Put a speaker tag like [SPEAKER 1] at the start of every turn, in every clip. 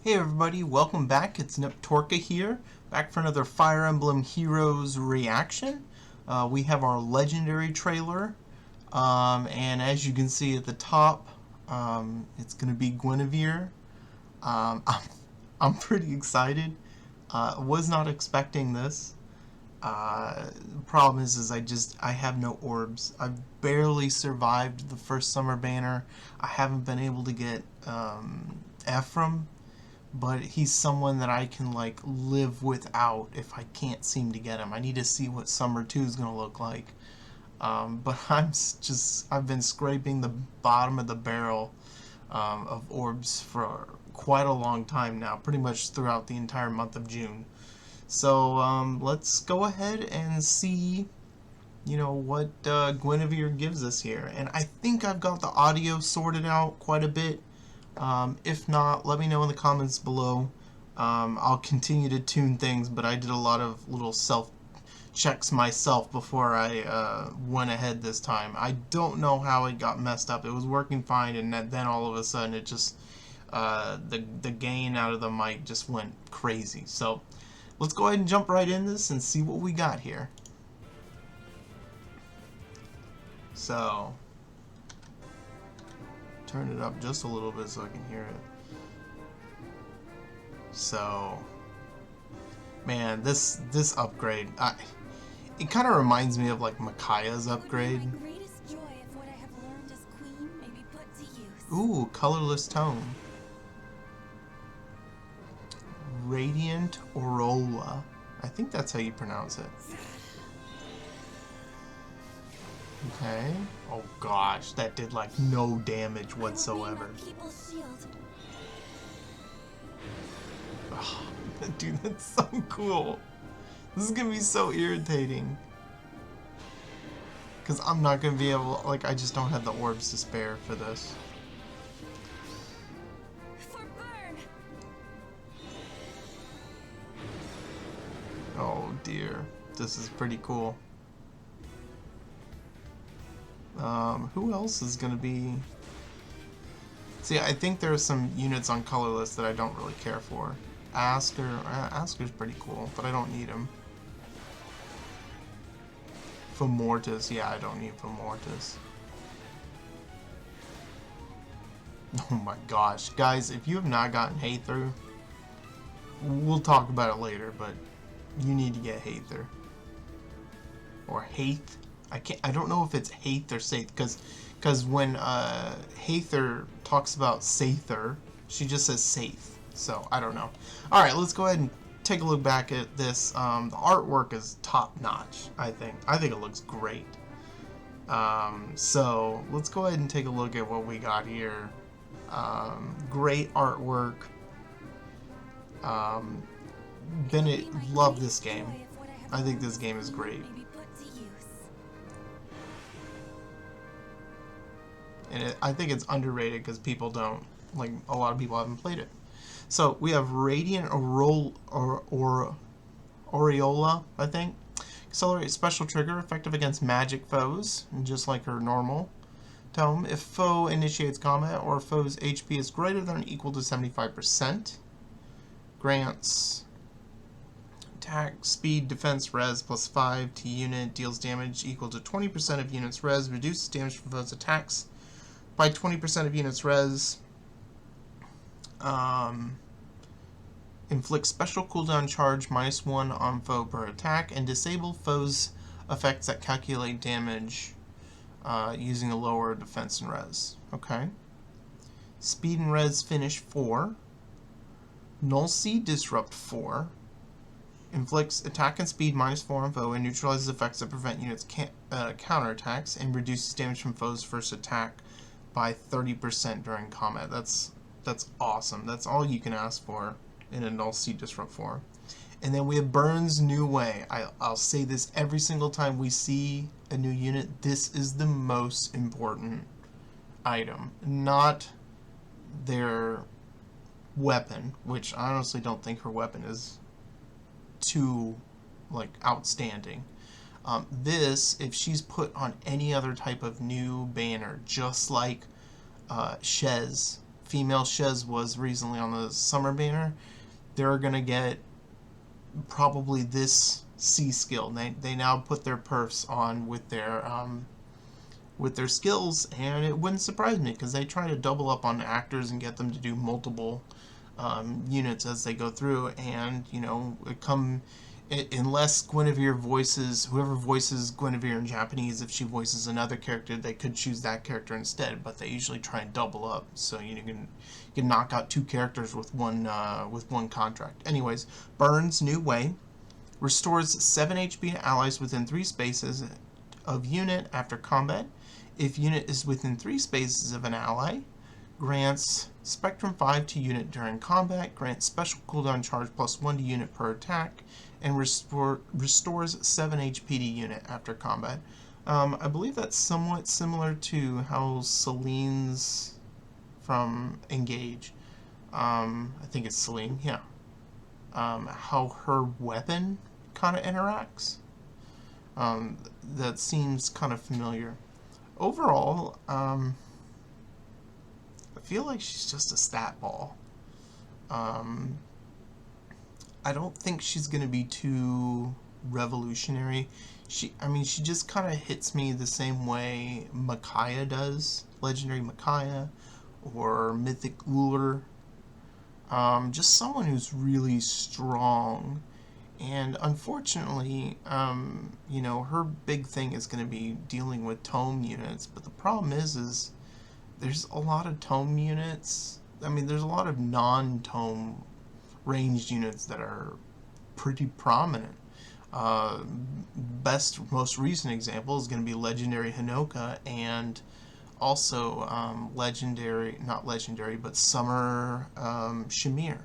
[SPEAKER 1] Hey everybody, welcome back. It's Neptorka here, back for another Fire Emblem Heroes reaction. We have our legendary trailer, and as you can see at the top, it's going to be Guinevere. Um, I'm, I'm pretty excited. Was not expecting this. The problem is I have no orbs. I've barely survived the first summer banner. I haven't been able to get Ephraim, but he's someone that I can like live without if I can't seem to get him. I need to see what Summer 2 is going to look like. But I've been scraping the bottom of the barrel of orbs for quite a long time now, pretty much throughout the entire month of June. So let's go ahead and see, what Guinevere gives us here. And I think I've got the audio sorted out quite a bit. If not, let me know in the comments below. I'll continue to tune things, but I did a lot of little self checks myself before I went ahead this time. I don't know how it got messed up. It was working fine, and then all of a sudden it just the gain out of the mic just went crazy. So let's go ahead and jump right in this and see what we got here. So turn it up just a little bit so I can hear it. So, man, this upgrade, it kind of reminds me of like Micaiah's upgrade. Ooh, colorless tone. Radiant Aurola. I think that's how you pronounce it. Okay. Oh gosh, that did like no damage whatsoever. Oh, dude, that's so cool. This is gonna be so irritating. Because I'm not gonna be able, like, I just don't have the orbs to spare for this. Oh dear. This is pretty cool. Who else is going to be... See, I think there are some units on colorless that I don't really care for. Asker's pretty cool, but I don't need him. Femortis, yeah, I don't need Femortis. Oh my gosh. Guys, if you have not gotten Haether, we'll talk about it later, but you need to get Haether. Or Haeth. I don't know if it's Haeth or Saith, because when Haether talks about Sather, she just says Saith. So I don't know. All right, let's go ahead and take a look back at this. The artwork is top notch. I think it looks great. So let's go ahead and take a look at what we got here. Great artwork. Bennett, love this game. I think this game is great. And I think it's underrated because people don't, like, a lot of people haven't played it. So we have Radiant Aureola, I think. Accelerate special trigger, effective against magic foes, just like her normal tome. If foe initiates combat or foe's HP is greater than or equal to 75%, grants attack, speed, defense, res plus 5 to unit, deals damage equal to 20% of unit's res, reduces damage from foe's attacks by 20% of units res, inflicts special cooldown charge -1 on foe per attack, and disable foes' effects that calculate damage using a lower defense and res. Okay. Speed and res finish 4. Null Seed Disrupt 4. Inflicts attack and speed -4 on foe and neutralizes effects that prevent units counterattacks, and reduces damage from foe's first attack by 30% during combat. That's awesome. That's all you can ask for in a Null Seed Disrupt 4. And then we have Burns New Way. I'll say this every single time we see a new unit. This is the most important item. Not their weapon, which I honestly don't think her weapon is too, like, outstanding. This, if she's put on any other type of new banner, just like Shez female Shez was recently on the summer banner, they're gonna get probably this C skill. They now put their perfs on with their skills, and it wouldn't surprise me because they try to double up on actors and get them to do multiple units as they go through, and unless Guinevere voices, whoever voices Guinevere in Japanese, if she voices another character, they could choose that character instead. But they usually try and double up, so you can knock out two characters with one contract. Anyways, Burns New Way restores 7 HP to allies within 3 spaces of unit after combat. If unit is within 3 spaces of an ally, grants Spectrum 5 to unit during combat, grants special cooldown charge +1 to unit per attack, and restores 7 HP to unit after combat. I believe that's somewhat similar to how Celine's from Engage. I think it's Celine, yeah. How her weapon kind of interacts. That seems kind of familiar. Overall, I feel like she's just a stat ball. I don't think she's going to be too revolutionary. She just kind of hits me the same way Micaiah does, Legendary Micaiah, or Mythic Uller. Just someone who's really strong. And unfortunately, her big thing is going to be dealing with tome units. But the problem is there's a lot of tome units. There's a lot of non-tome ranged units that are pretty prominent. Most recent example is going to be Legendary Hinoka, and also not legendary, but Summer Shamir.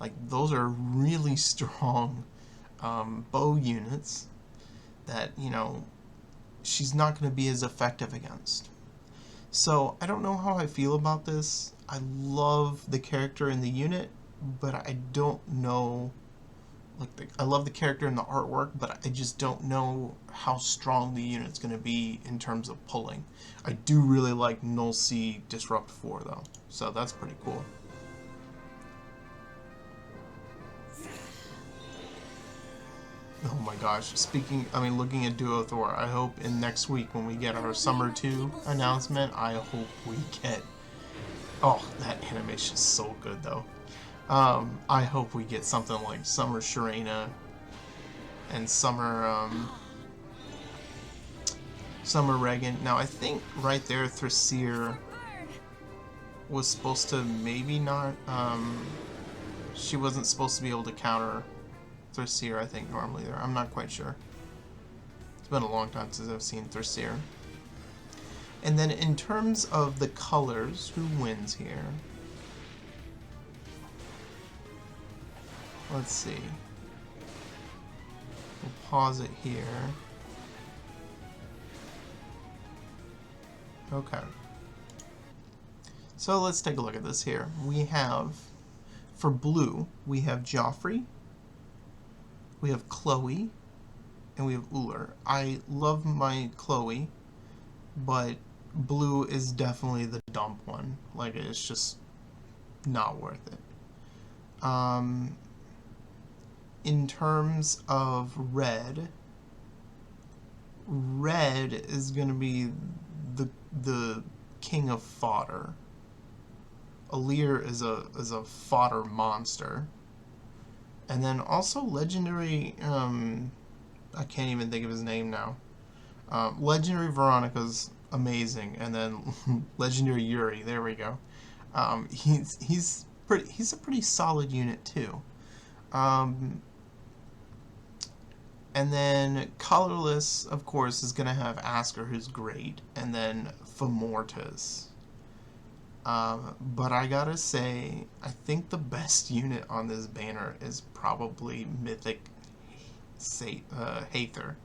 [SPEAKER 1] Like, those are really strong bow units that, she's not going to be as effective against. So, I don't know how I feel about this. I love the character in the unit, but I don't know, I love the character in the artwork, but I just don't know how strong the unit's going to be in terms of pulling. I do really like Null C Disrupt 4, though, so that's pretty cool. Oh my gosh, looking at Duo Thor, I hope in next week when we get our Summer 2 announcement, I hope we get... Oh, that animation is so good, though. I hope we get something like Summer Sharena and Summer Regan. Now, I think right there, Thraseer was supposed to maybe not... she wasn't supposed to be able to counter Thraseer, I think, normally there. I'm not quite sure. It's been a long time since I've seen Thraseer. And then in terms of the colors, who wins here? Let's see. We'll pause it here. Okay. So let's take a look at this here. We have, for blue, we have Joffrey, we have Chloe, and we have Uller. I love my Chloe, but blue is definitely the dump one. Like, it's just not worth it. In terms of red is going to be the king of fodder. Alir is a fodder monster. And then also legendary, I can't even think of his name now. Legendary Veronica's amazing, and then legendary Yuri, there we go. He's a pretty solid unit too. And then colorless, of course, is going to have Asker, who's great, and then Femortis. But I gotta say, I think the best unit on this banner is probably Mythic Haether.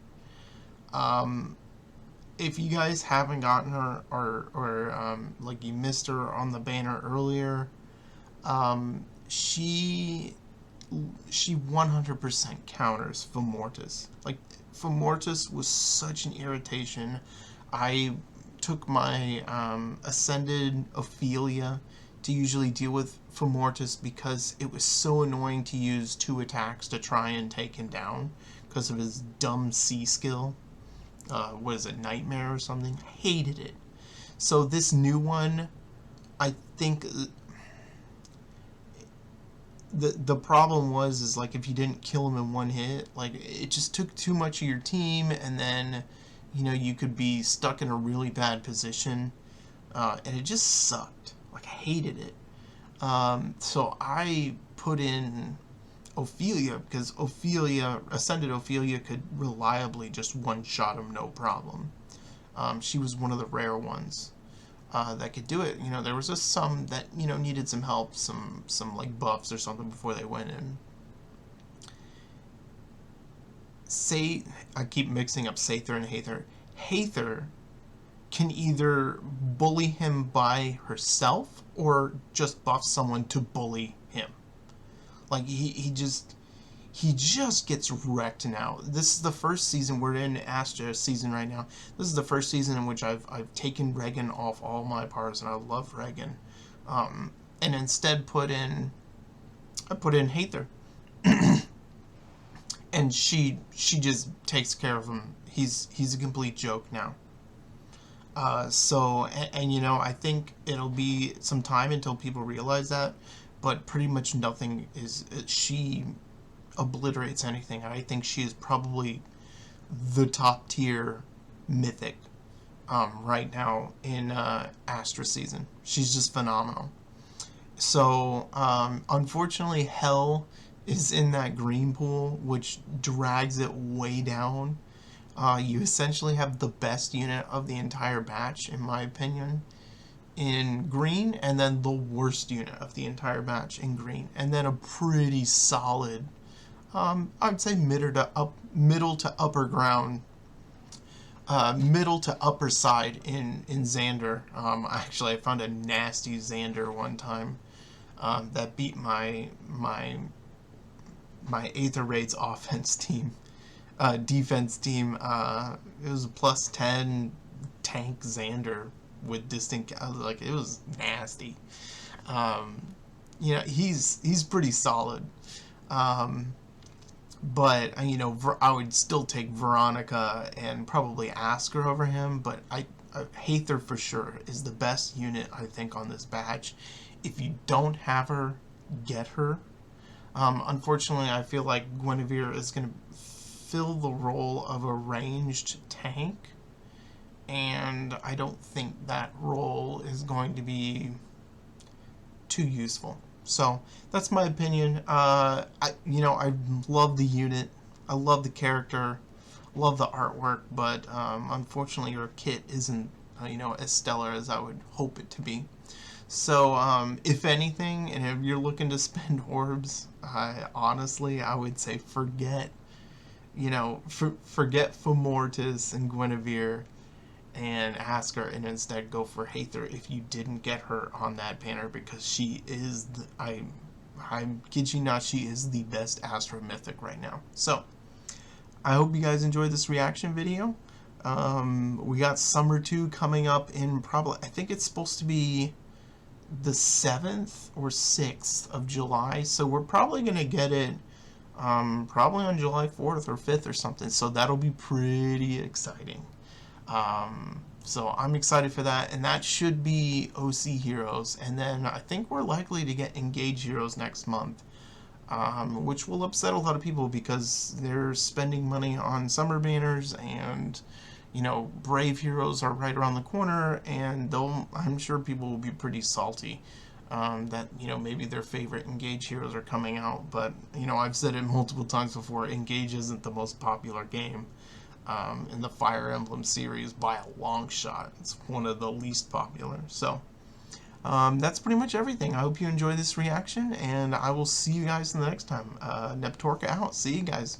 [SPEAKER 1] If you guys haven't gotten her, or like you missed her on the banner earlier, she 100% counters Femortis. Like, Femortis was such an irritation. I took my Ascended Ophelia to usually deal with Femortis because it was so annoying to use 2 attacks to try and take him down because of his dumb C skill. What is it, Nightmare or something? Hated it. So this new one, I think the problem was is like if you didn't kill him in one hit, like it just took too much of your team, and then you could be stuck in a really bad position, and it just sucked. Like I hated it. So I put in Ophelia because Ascended Ophelia could reliably just one-shot him no problem. She was one of the rare ones that could do it. There was just some that needed some help, some like buffs or something before they went in. I keep mixing up Sather and Hather. Hather can either bully him by herself or just buff someone to bully him. Like he just gets wrecked now. This is the first season. We're in Astra season right now. This is the first season in which I've taken Regan off all my pars, and I love Regan. And instead I put in Hather. And she just takes care of him. He's a complete joke now. I think it'll be some time until people realize that, but pretty much nothing she obliterates anything, and I think she is probably the top tier mythic right now in Astra season. She's just phenomenal. So unfortunately Hell is in that green pool, which drags it way down. You essentially have the best unit of the entire batch, in my opinion, in green, and then the worst unit of the entire batch in green, and then a pretty solid, I'd say middle to upper ground, middle to upper side in Xander. Actually, I found a nasty Xander one time that beat my Aether Raids offense team. Defense team. It was a +10 tank Xander with distant. Like it was nasty. He's pretty solid. But I would still take Veronica and probably Asker over him. But Hather for sure is the best unit I think on this batch. If you don't have her, get her. Unfortunately, I feel like Guinevere is going to fill the role of a ranged tank, and I don't think that role is going to be too useful. So that's my opinion. I love the unit, I love the character, love the artwork, but unfortunately your kit isn't as stellar as I would hope it to be. So if anything, and if you're looking to spend orbs, honestly I would say forget Femortis and Guinevere and Asker, and instead go for Hather if you didn't get her on that banner, because she is I kid you not, she is the best Astra mythic right now. So I hope you guys enjoyed this reaction video. We got Summer 2 coming up in I think it's supposed to be the 7th or 6th of July, so we're probably gonna get it probably on July 4th or 5th or something, so that'll be pretty exciting. So I'm excited for that, and that should be OC Heroes, and then I think we're likely to get Engage Heroes next month, which will upset a lot of people because they're spending money on summer banners, and Brave Heroes are right around the corner, and I'm sure people will be pretty salty that maybe their favorite Engage heroes are coming out. But I've said it multiple times before, Engage isn't the most popular game in the Fire Emblem series by a long shot. It's one of the least popular. So that's pretty much everything. I hope you enjoy this reaction, and I will see you guys in the next time. Neptorka out. See you guys.